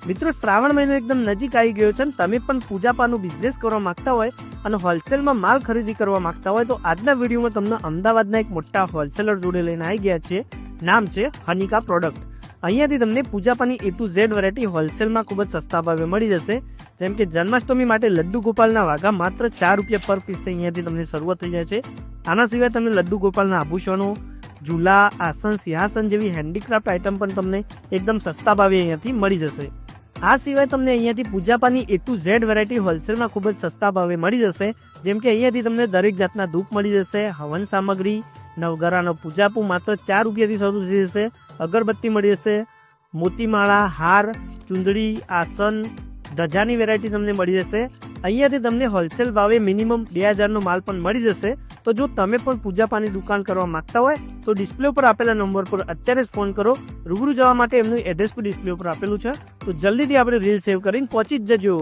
મિત્રો, શ્રાવણ મહિનો એકદમ નજીક આવી ગયો છે અને તમે પણ પૂજાપાનું બિઝનેસ કરવા માંગતા હોય અને હોલસેલમાં માલ ખરીદી કરવા માંગતા હોય તો આજના વિડીયોમાં તમને અમદાવાદના એક મોટા હોલસેલર જોડે લઈને આવી ગયા છે. નામ છે હનિકા પ્રોડક્ટ. અહીંયાથી તમને પૂજાપાની A to Z વેરાયટી હોલસેલમાં ખૂબ જ સસ્તા ભાવે મળી જશે. જેમ કે જન્માષ્ટમી માટે લડ્ડુ ગોપાલના વાઘા માત્ર ₹4 પર પીસથી અહીંયાથી તમને શરૂઆત થઈ જાય છે. આના સિવાય તમને લડ્ડુ ગોપાલના આભૂષણો, ઝૂલા, આસન, સિંહાસન જેવી હેન્ડીક્રાફ્ટ આઇટમ પણ તમને એકદમ સસ્તા ભાવે અહીંયાથી મળી જશે. આ સિવાય તમને અહીંયાથી પૂજાપાની A to Z વેરાયટી હોલસેલમાં ખૂબ જ સસ્તા ભાવે મળી જશે. જેમ કે અહીંયાથી તમને દરેક જાતના ધૂપ મળી જશે, હવન સામગ્રી, નવઘરાનો પૂજાપુ માત્ર ₹4થી શરૂ થઈ જશે, અગરબત્તી મળી જશે, મોતીમાળા, હાર, ચુંદડી, આસન, ધજાની વેરાયટી તમને મળી જશે. અહીંયાથી તમને હોલસેલ ભાવે મિનિમમ 2000નો માલ પણ મળી જશે. તો જો તમે પણ પૂજાપાની દુકાન કરવા માંગતા હોય તો ડિસ્પ્લે પર આપેલા નંબર પર અત્યારે જ ફોન કરો. રૂબરૂ જવા માટે એમનું એડ્રેસ પણ ડિસ્પ્લે પર આપેલું છે. તો જલ્દીથી આપણે રીલ સેવ કરીને પહોંચી જ જજો.